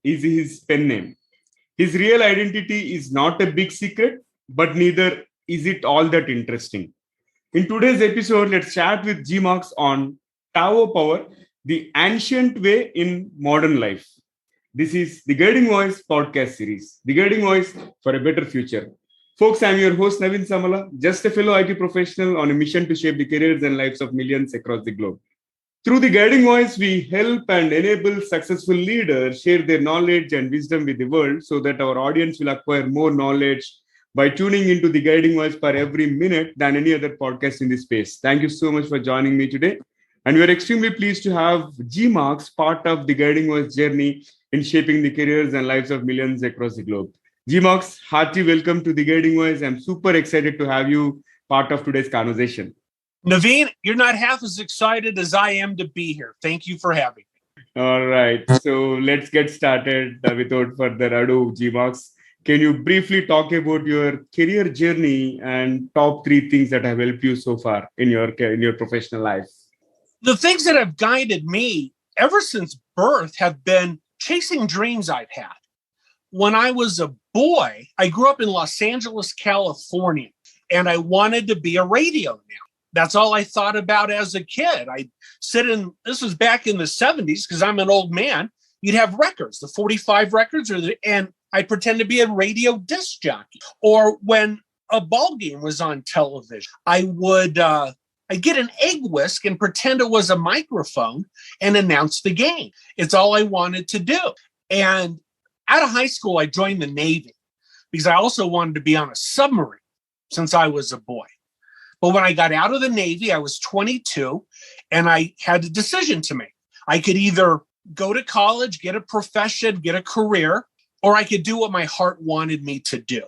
is his pen name. His real identity is not a big secret, but neither is it all that interesting. In today's episode, let's chat with G MARXX on Tao Power, the ancient way in modern life. This is the Guiding Voice podcast series, the Guiding Voice for a better future. Folks, I'm your host, Navin Samala, just a fellow IT professional on a mission to shape the careers and lives of millions across the globe. Through the Guiding Voice, we help and enable successful leaders share their knowledge and wisdom with the world so that our audience will acquire more knowledge by tuning into the Guiding Voice per every minute than any other podcast in this space. Thank you so much for joining me today. And we're extremely pleased to have G MARXX part of the Guiding Voice journey in shaping the careers and lives of millions across the globe. G MARXX, hearty welcome to the Guiding Voice. I'm super excited to have you part of today's conversation. Naveen, you're not half as excited as I am to be here. Thank you for having me. All right. So let's get started without further ado. G MARXX, can you briefly talk about your career journey and top 3 things that have helped you so far in your professional life? The things that have guided me ever since birth have been chasing dreams I've had. When I was a boy, I grew up in Los Angeles, California, and I wanted to be a radio announcer. That's all I thought about as a kid. I'd sit in, this was back in the 70s, because I'm an old man. You'd have records, the 45 records, and I'd pretend to be a radio disc jockey. Or when a ball game was on television, I'd get an egg whisk and pretend it was a microphone and announce the game. It's all I wanted to do. And out of high school, I joined the Navy because I also wanted to be on a submarine since I was a boy. But when I got out of the Navy, I was 22, and I had a decision to make. I could either go to college, get a profession, get a career, or I could do what my heart wanted me to do.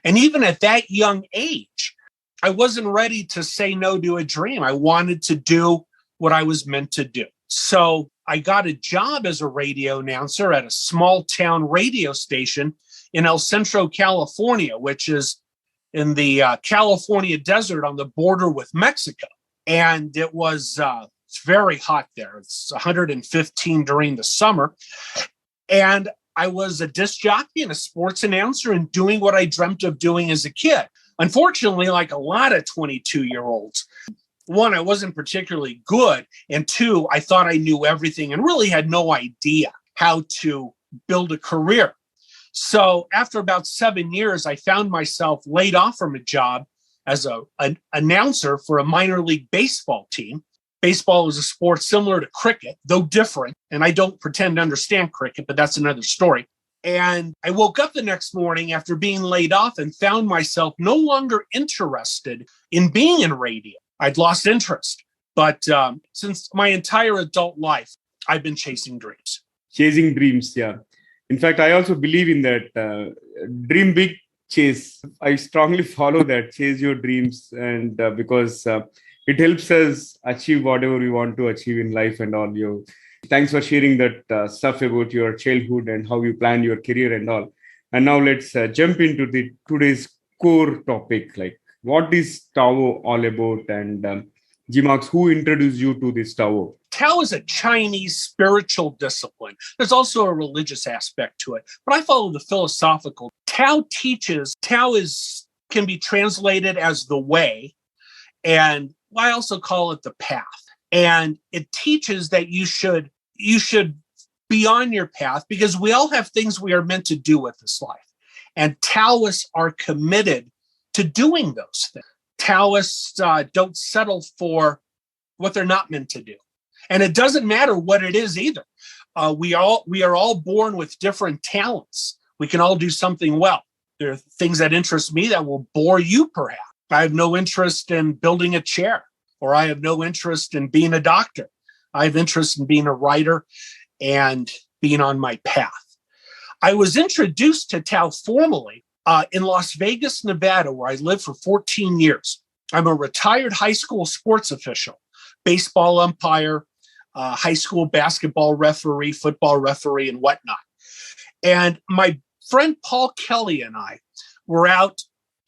And even at that young age, I wasn't ready to say no to a dream. I wanted to do what I was meant to do. So I got a job as a radio announcer at a small town radio station in El Centro, California, which is in the California desert on the border with Mexico. And it's very hot there. It's 115 during the summer. And I was a disc jockey and a sports announcer and doing what I dreamt of doing as a kid. Unfortunately, like a lot of 22-year-olds, 1, I wasn't particularly good. And 2, I thought I knew everything and really had no idea how to build a career. So after about 7 years, I found myself laid off from a job as an announcer for a minor league baseball team. Baseball is a sport similar to cricket, though different. And I don't pretend to understand cricket, but that's another story. And I woke up the next morning after being laid off and found myself no longer interested in being in radio. I'd lost interest. But since my entire adult life, I've been chasing dreams. Chasing dreams, yeah. In fact, I also believe in that dream big, chase. I strongly follow that, chase your dreams, and because it helps us achieve whatever we want to achieve in life and all. Thanks for sharing that stuff about your childhood and how you planned your career and all. And now let's jump into today's core topic, like what is Tao all about? And G MARXX, who introduced you to this Tao? Tao is a Chinese spiritual discipline. There's also a religious aspect to it, but I follow the philosophical. Tao can be translated as the way, and I also call it the path. And it teaches that you should be on your path because we all have things we are meant to do with this life. And Taoists are committed to doing those things. Taoists don't settle for what they're not meant to do. And it doesn't matter what it is either. We are all born with different talents. We can all do something well. There are things that interest me that will bore you, perhaps. I have no interest in building a chair, or I have no interest in being a doctor. I have interest in being a writer and being on my path. I was introduced to Tao formally in Las Vegas, Nevada, where I lived for 14 years. I'm a retired high school sports official, baseball umpire, high school basketball referee, football referee, and whatnot. And my friend Paul Kelly and I were out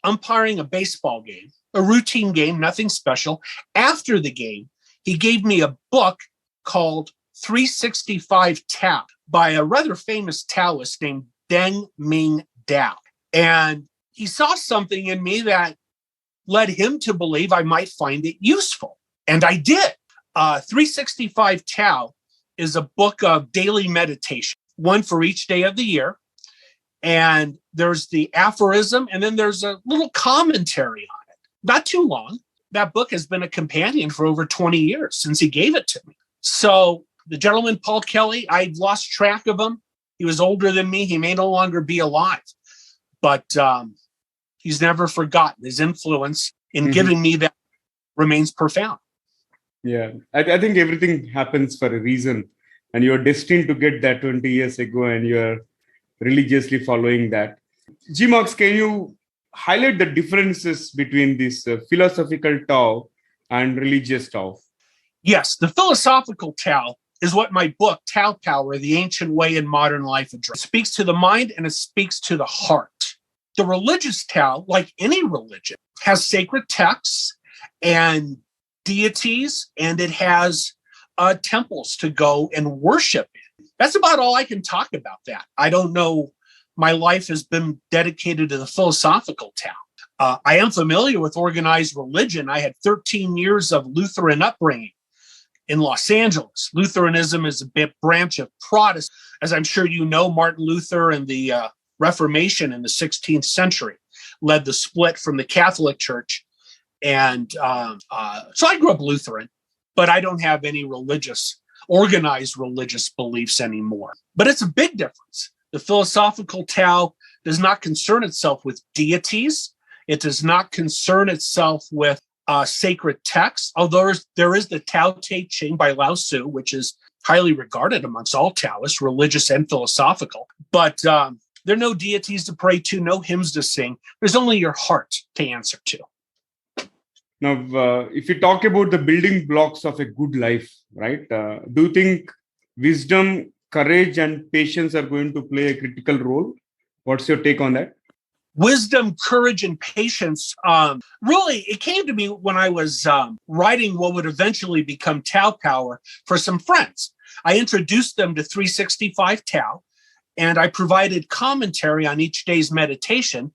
umpiring a baseball game, a routine game, nothing special. After the game, he gave me a book called 365 Tao. by a rather famous Taoist named Deng Ming Dao. And he saw something in me that led him to believe I might find it useful. And I did. 365 Tao is a book of daily meditation, one for each day of the year. And there's the aphorism, and then there's a little commentary on it. Not too long. That book has been a companion for over 20 years since he gave it to me. So the gentleman, Paul Kelly, I've lost track of him. He was older than me. He may no longer be alive, but he's never forgotten. His influence in giving me that remains profound. Yeah, I think everything happens for a reason, and you're destined to get that 20 years ago, and you're religiously following that. G MARXX, can you highlight the differences between this philosophical Tao and religious Tao? Yes, the philosophical Tao is what my book, Tao Power, The Ancient Way in Modern Life, addresses. It speaks to the mind and it speaks to the heart. The religious Tao, like any religion, has sacred texts and deities, and it has temples to go and worship in. That's about all I can talk about that. I don't know. My life has been dedicated to the philosophical Tao. I am familiar with organized religion. I had 13 years of Lutheran upbringing in Los Angeles. Lutheranism is a branch of Protestant. As I'm sure you know, Martin Luther and the Reformation in the 16th century led the split from the Catholic Church. And so I grew up Lutheran, but I don't have any organized religious beliefs anymore. But it's a big difference. The philosophical Tao does not concern itself with deities. It does not concern itself with sacred texts, although there is the Tao Te Ching by Lao Tzu, which is highly regarded amongst all Taoists, religious and philosophical. But there are no deities to pray to, no hymns to sing. There's only your heart to answer to. Now, if you talk about the building blocks of a good life, right? Do you think wisdom, courage, and patience are going to play a critical role? What's your take on that? Wisdom, courage, and patience. Really, it came to me when I was writing what would eventually become Tao Power for some friends. I introduced them to 365 Tao, and I provided commentary on each day's meditation,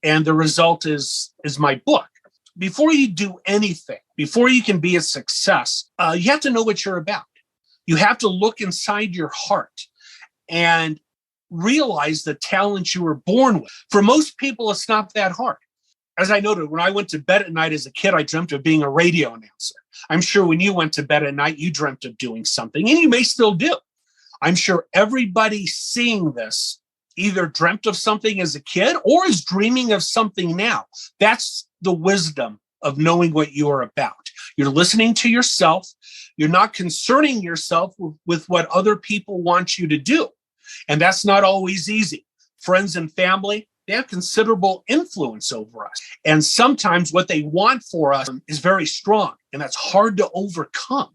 and the result is my book. Before you do anything, before you can be a success, you have to know what you're about. You have to look inside your heart and realize the talent you were born with. For most people, it's not that hard. As I noted, when I went to bed at night as a kid, I dreamt of being a radio announcer. I'm sure when you went to bed at night, you dreamt of doing something, and you may still do. I'm sure everybody seeing this either dreamt of something as a kid or is dreaming of something now. That's the wisdom of knowing what you are about. You're listening to yourself. You're not concerning yourself with what other people want you to do. And that's not always easy. Friends and family, they have considerable influence over us. And sometimes what they want for us is very strong, and that's hard to overcome.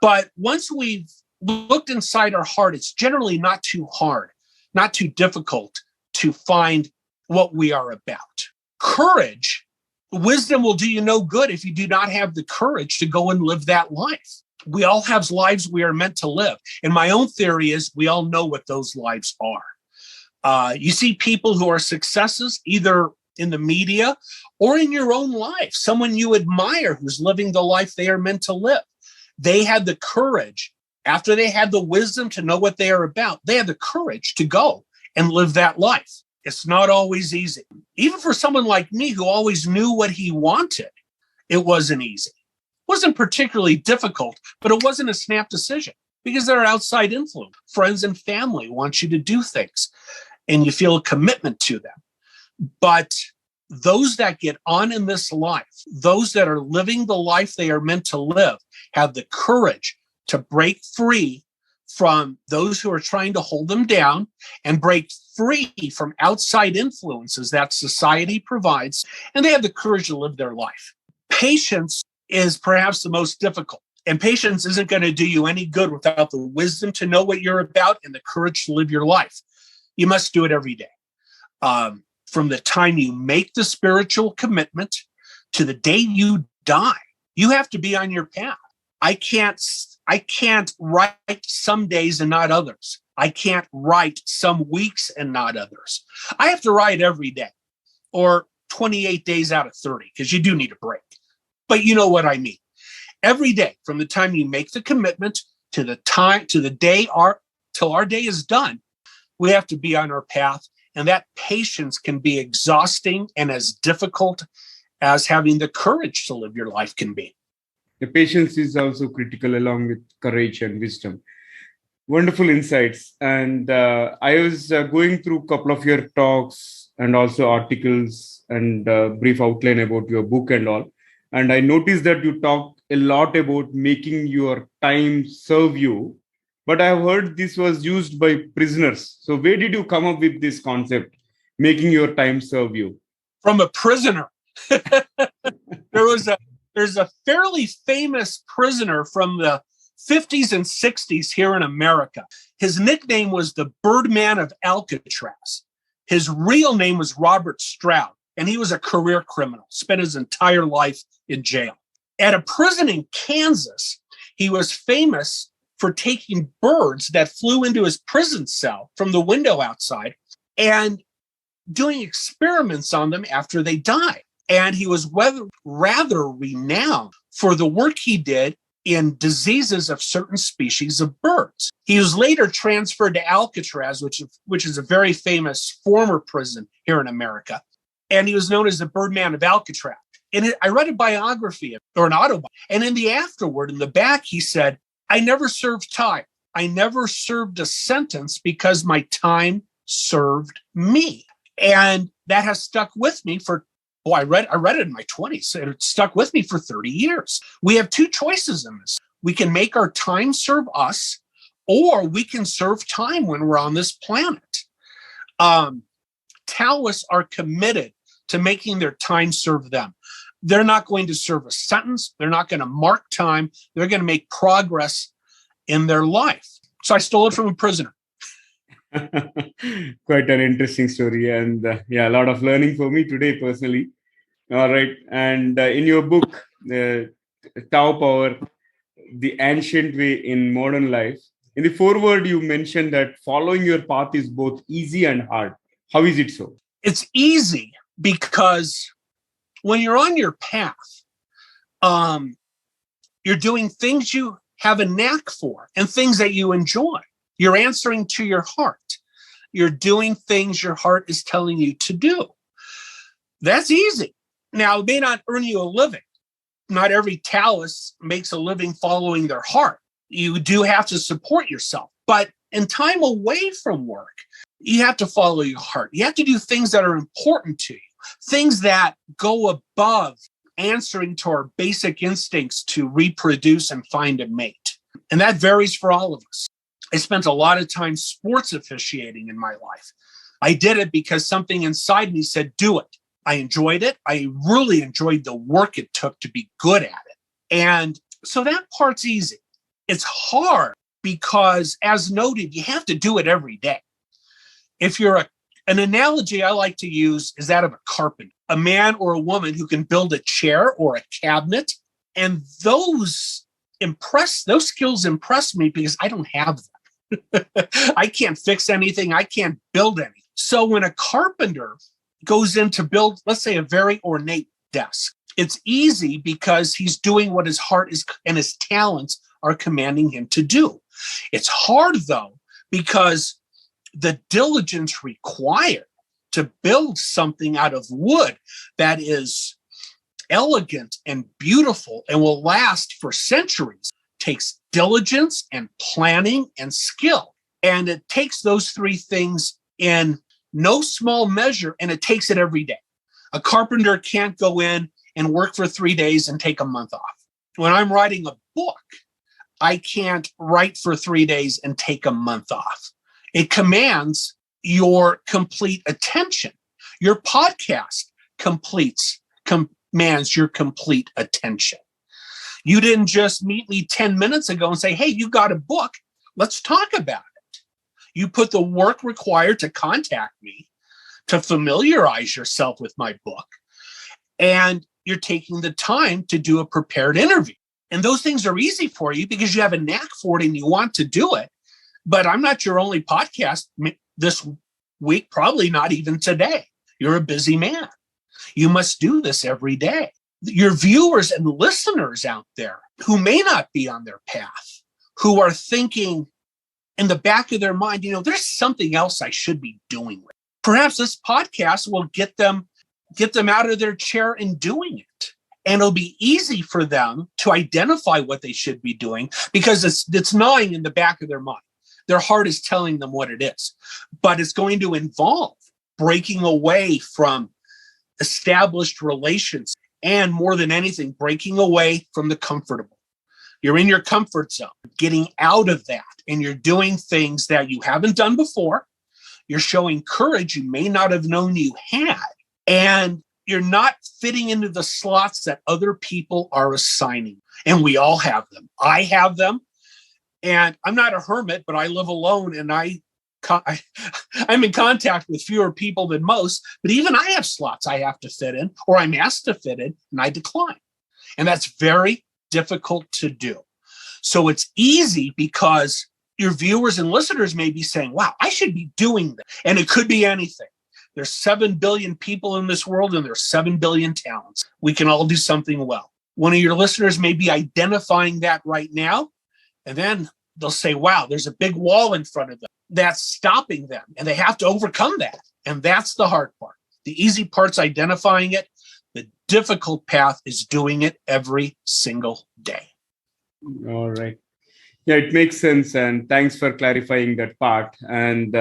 But once we've looked inside our heart, it's generally not too hard, not too difficult to find what we are about. Courage, wisdom will do you no good if you do not have the courage to go and live that life. We all have lives we are meant to live. And my own theory is we all know what those lives are. You see people who are successes either in the media or in your own life, someone you admire who's living the life they are meant to live. They had the courage, after they had the wisdom to know what they are about, they had the courage to go and live that life. It's not always easy. Even for someone like me who always knew what he wanted, it wasn't easy. It wasn't particularly difficult, but it wasn't a snap decision because there are outside influence. Friends and family want you to do things and you feel a commitment to them. But those that get on in this life, those that are living the life they are meant to live, have the courage to break free from those who are trying to hold them down and break free from outside influences that society provides, and they have the courage to live their life. Patience is perhaps the most difficult, and patience isn't going to do you any good without the wisdom to know what you're about and the courage to live your life. You must do it every day. From the time you make the spiritual commitment to the day you die, you have to be on your path. I can't I can't write some days and not others. I can't write some weeks and not others. I have to write every day, or 28 days out of 30, because you do need a break. But you know what I mean. Every day, from the time you make the commitment to the day till our day is done, we have to be on our path. And that patience can be exhausting and as difficult as having the courage to live your life can be. The patience is also critical along with courage and wisdom. Wonderful insights. And I was going through a couple of your talks and also articles and brief outline about your book and all. And I noticed that you talk a lot about making your time serve you. But I have heard this was used by prisoners. So where did you come up with this concept, making your time serve you? From a prisoner. There's a fairly famous prisoner from the 50s and 60s here in America. His nickname was the Birdman of Alcatraz. His real name was Robert Stroud, and he was a career criminal, spent his entire life in jail. At a prison in Kansas, he was famous for taking birds that flew into his prison cell from the window outside and doing experiments on them after they died. And he was rather renowned for the work he did in diseases of certain species of birds. He was later transferred to Alcatraz, which is a very famous former prison here in America. And he was known as the Birdman of Alcatraz. And I read a biography or an autobiography. And in the afterword, in the back, he said, I never served time. I never served a sentence because my time served me. And that has stuck with me I read it in my 20s. It stuck with me for 30 years. We have two choices in this. We can make our time serve us, or we can serve time when we're on this planet. Taoists are committed to making their time serve them. They're not going to serve a sentence. They're not going to mark time. They're going to make progress in their life. So I stole it from a prisoner. Quite an interesting story. And a lot of learning for me today personally. All right. And in your book, Tao Power, The Ancient Way in Modern Life, in the foreword, you mentioned that following your path is both easy and hard. How is it so? It's easy because when you're on your path, you're doing things you have a knack for and things that you enjoy. You're answering to your heart. You're doing things your heart is telling you to do. That's easy. Now, it may not earn you a living. Not every Taoist makes a living following their heart. You do have to support yourself. But in time away from work, you have to follow your heart. You have to do things that are important to you, things that go above answering to our basic instincts to reproduce and find a mate. And that varies for all of us. I spent a lot of time sports officiating in my life. I did it because something inside me said, do it. I enjoyed it. I really enjoyed the work it took to be good at it. And so that part's easy. It's hard because, as noted, you have to do it every day. If you're an analogy I like to use is that of a carpenter, a man or a woman who can build a chair or a cabinet. And those skills impress me because I don't have them. I can't fix anything. I can't build anything. So when a carpenter goes in to build, let's say, a very ornate desk, it's easy because he's doing what his heart is and his talents are commanding him to do. It's hard, though, because the diligence required to build something out of wood that is elegant and beautiful and will last for centuries takes diligence and planning and skill. And it takes those three things in no small measure, and it takes it every day. A carpenter can't go in and work for 3 days and take a month off. When I'm writing a book, I can't write for 3 days and take a month off. It commands your complete attention. Your podcast commands your complete attention. You didn't just meet me 10 minutes ago and say, hey, you got a book. Let's talk about it. You put the work required to contact me, to familiarize yourself with my book, and you're taking the time to do a prepared interview. And those things are easy for you because you have a knack for it and you want to do it. But I'm not your only podcast this week, probably not even today. You're a busy man. You must do this every day. Your viewers and listeners out there who may not be on their path, who are thinking in the back of their mind, there's something else I should be doing. Perhaps this podcast will get them out of their chair and doing it. And it'll be easy for them to identify what they should be doing because it's gnawing in the back of their mind. Their heart is telling them what it is. But it's going to involve breaking away from established relations and, more than anything, breaking away from the comfortable. You're in your comfort zone, getting out of that, and you're doing things that you haven't done before. You're showing courage you may not have known you had, and you're not fitting into the slots that other people are assigning. And we all have them. I have them, and I'm not a hermit, but I live alone, and I'm in contact with fewer people than most, but even I have slots I have to fit in, or I'm asked to fit in, and I decline. And that's very difficult to do. So it's easy because your viewers and listeners may be saying, wow, I should be doing this. And it could be anything. There's 7 billion people in this world, and there's 7 billion talents. We can all do something well. One of your listeners may be identifying that right now, and then they'll say, wow, there's a big wall in front of them that's stopping them, and they have to overcome that. And that's the hard part. The easy part's identifying it. The difficult path is doing it every single day. All right. Yeah, it makes sense. And thanks for clarifying that part. And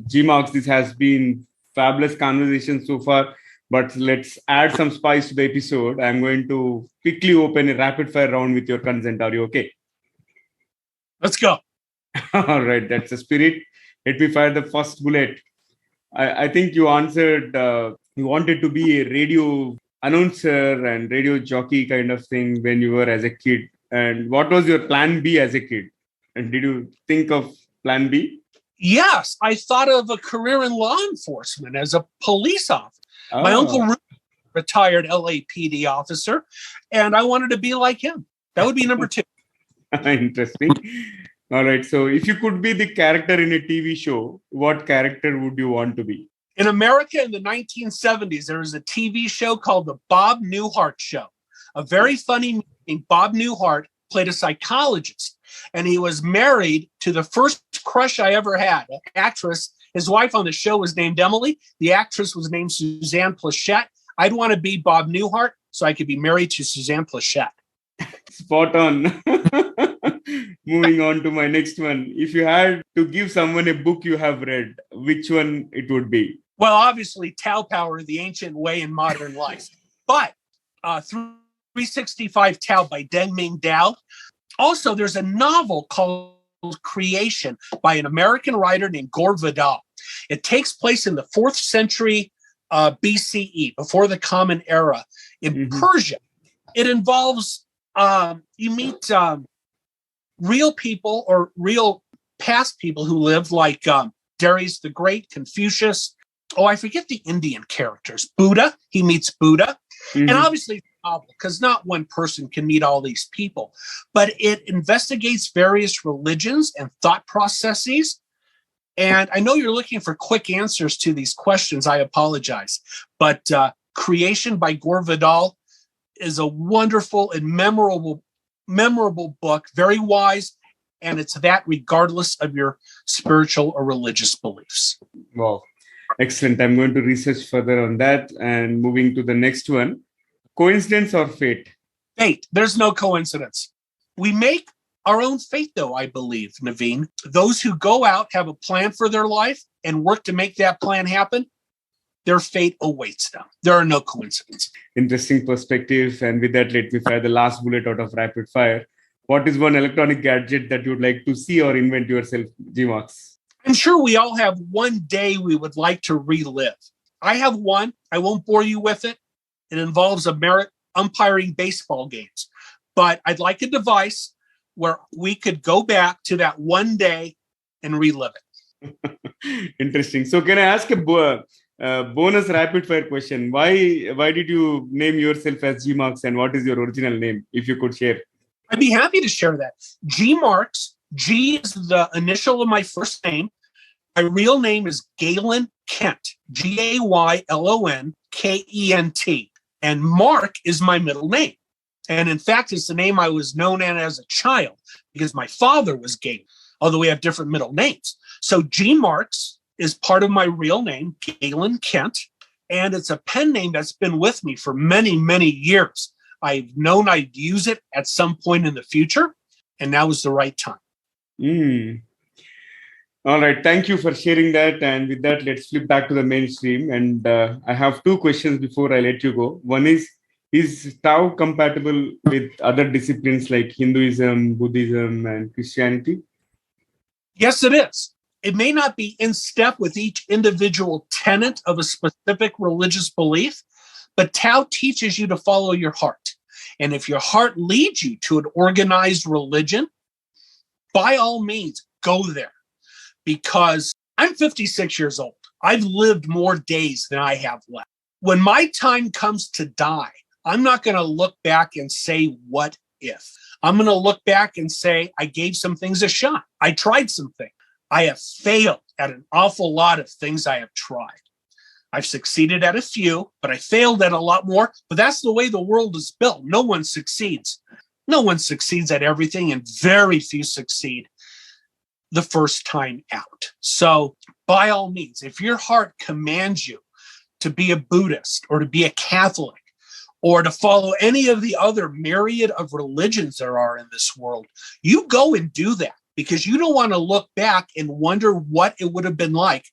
G MARXX, this has been fabulous conversation so far, but let's add some spice to the episode. I'm going to quickly open a rapid fire round with your consent. Are you okay? Let's go. All right, that's the spirit. Let me fire the first bullet. I think you answered, you wanted to be a radio announcer and radio jockey kind of thing when you were as a kid. And what was your plan B as a kid? And did you think of plan B? Yes, I thought of a career in law enforcement as a police officer. Oh. My uncle, retired LAPD officer, and I wanted to be like him. That would be number 2. Interesting. All right. So if you could be the character in a TV show, what character would you want to be? In America in the 1970s, there was a TV show called The Bob Newhart Show. A very funny man, Bob Newhart, played a psychologist, and he was married to the first crush I ever had, an actress. His wife on the show was named Emily. The actress was named Suzanne Plachette. I'd want to be Bob Newhart so I could be married to Suzanne Plachette. Spot on. Moving on to my next one. If you had to give someone a book you have read, which one it would be? Well, obviously, Tao Power, The Ancient Way in Modern Life. But 365 Tao by Deng Ming Dao. Also, there's a novel called Creation by an American writer named Gore Vidal. It takes place in the 4th century BCE, before the Common Era, in Persia. It involves, you meet real people or real past people who lived, like Darius the Great, Confucius. Oh, I forget the Indian characters. Buddha, he meets Buddha. And obviously, because not one person can meet all these people, but it investigates various religions and thought processes. And I know you're looking for quick answers to these questions. I apologize. But Creation by Gore Vidal is a wonderful and memorable book, very wise, and it's that regardless of your spiritual or religious beliefs. Wow. Excellent. I'm going to research further on that. And moving to the next one. Coincidence or fate? Fate. There's no coincidence. We make our own fate, though, I believe, Naveen. Those who go out, have a plan for their life, and work to make that plan happen, their fate awaits them. There are no coincidences. Interesting perspective. And with that, let me fire the last bullet out of rapid fire. What is one electronic gadget that you'd like to see or invent yourself, G MARXX? I'm sure we all have one day we would like to relive. I have one. I won't bore you with it. It involves umpiring baseball games. But I'd like a device where we could go back to that one day and relive it. Interesting. So can I ask a bonus rapid fire question? Why did you name yourself as G MARXX, and what is your original name, if you could share? I'd be happy to share that. G MARXX, G is the initial of my first name. My real name is Galen Kent, GAYLONKENT. And Mark is my middle name. And in fact, it's the name I was known as a child because my father was Galen, although we have different middle names. So G MARXX is part of my real name, Galen Kent. And it's a pen name that's been with me for many, many years. I've known I'd use it at some point in the future, and now is the right time. All right. Thank you for sharing that. And with that, let's flip back to the mainstream. And I have two questions before I let you go. One is Tao compatible with other disciplines like Hinduism, Buddhism, and Christianity? Yes, it is. It may not be in step with each individual tenet of a specific religious belief, but Tao teaches you to follow your heart. And if your heart leads you to an organized religion, by all means, go there. Because I'm 56 years old. I've lived more days than I have left. When my time comes to die, I'm not going to look back and say, what if? I'm going to look back and say, I gave some things a shot. I tried some things. I have failed at an awful lot of things I have tried. I've succeeded at a few, but I failed at a lot more. But that's the way the world is built. No one succeeds. No one succeeds at everything, and very few succeed the first time out. So by all means, if your heart commands you to be a Buddhist or to be a Catholic or to follow any of the other myriad of religions there are in this world, you go and do that because you don't want to look back and wonder what it would have been like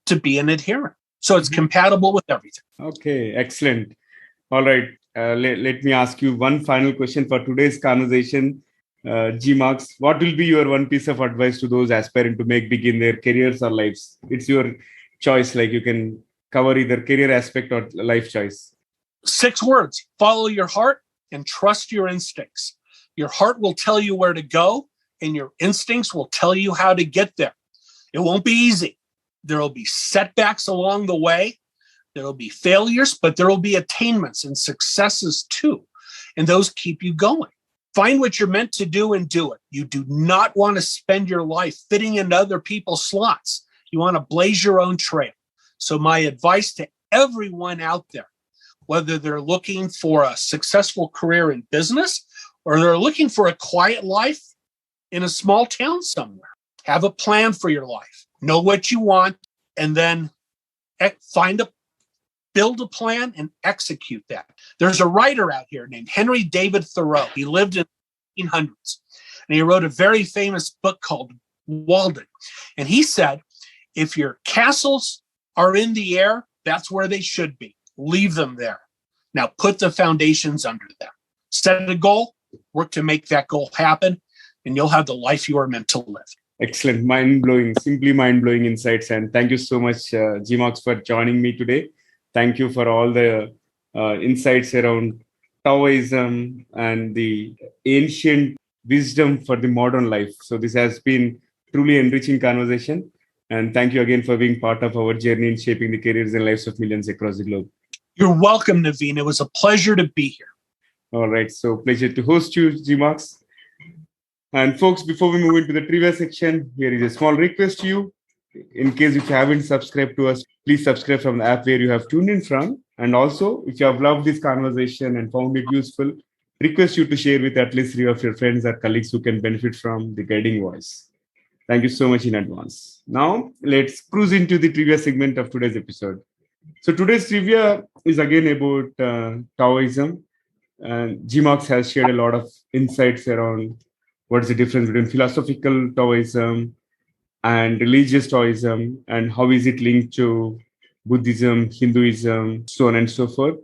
to be an adherent. So it's compatible with everything. Okay, excellent. All right. Let me ask you one final question for today's conversation. G MARXX, what will be your one piece of advice to those aspiring to make big in their careers or lives? It's your choice. Like you can cover either career aspect or life choice. 6 words: follow your heart and trust your instincts. Your heart will tell you where to go, and your instincts will tell you how to get there. It won't be easy. There will be setbacks along the way. There will be failures, but there will be attainments and successes too. And those keep you going. Find what you're meant to do and do it. You do not want to spend your life fitting into other people's slots. You want to blaze your own trail. So my advice to everyone out there, whether they're looking for a successful career in business or they're looking for a quiet life in a small town somewhere, have a plan for your life. Know what you want, and then build a plan and execute that. There's a writer out here named Henry David Thoreau. He lived in the 1800s, and he wrote a very famous book called Walden. And he said, if your castles are in the air, that's where they should be. Leave them there. Now put the foundations under them. Set a goal, work to make that goal happen, and you'll have the life you are meant to live. Excellent. Mind-blowing, simply mind-blowing insights. And thank you so much, G MARXX, for joining me today. Thank you for all the insights around Taoism and the ancient wisdom for the modern life. So this has been truly enriching conversation. And thank you again for being part of our journey in shaping the careers and lives of millions across the globe. You're welcome, Naveen. It was a pleasure to be here. All right. So pleasure to host you, G MARXX. And folks, before we move into the trivia section, here is a small request to you. In case if you haven't subscribed to us, please subscribe from the app where you have tuned in from. And also, if you have loved this conversation and found it useful, request you to share with at least 3 of your friends or colleagues who can benefit from the guiding voice. Thank you so much in advance. Now, let's cruise into the trivia segment of today's episode. So today's trivia is again about Taoism. And G MARXX has shared a lot of insights around what's the difference between philosophical Taoism and religious Taoism, and how is it linked to Buddhism, Hinduism, so on and so forth.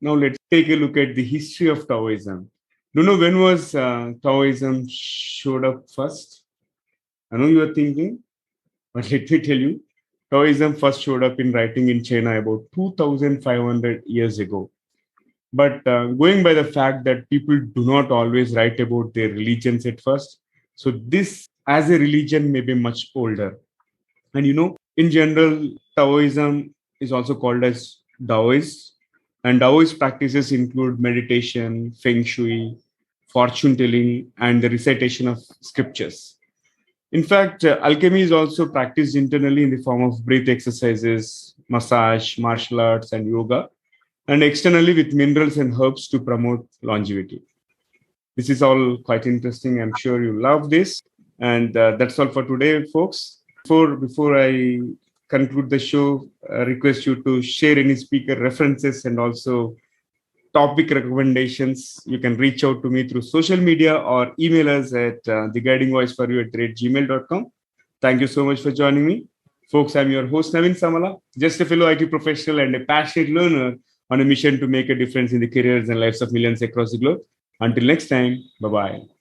Now let's take a look at the history of Taoism. Do you know when was Taoism showed up first? I know you are thinking, but let me tell you, Taoism first showed up in writing in China about 2,500 years ago. But going by the fact that people do not always write about their religions at first, so this as a religion may be much older. And in general, Taoism is also called as Daoist. And Daoist practices include meditation, feng shui, fortune telling, and the recitation of scriptures. In fact, alchemy is also practiced internally in the form of breath exercises, massage, martial arts, and yoga, and externally with minerals and herbs to promote longevity. This is all quite interesting. I'm sure you love this. And that's all for today, folks. Before I conclude the show, I request you to share any speaker references and also topic recommendations. You can reach out to me through social media or email us at theguidingvoiceforyou@gmail.com. Thank you so much for joining me. Folks, I'm your host, Naveen Samala, just a fellow IT professional and a passionate learner on a mission to make a difference in the careers and lives of millions across the globe. Until next time, bye-bye.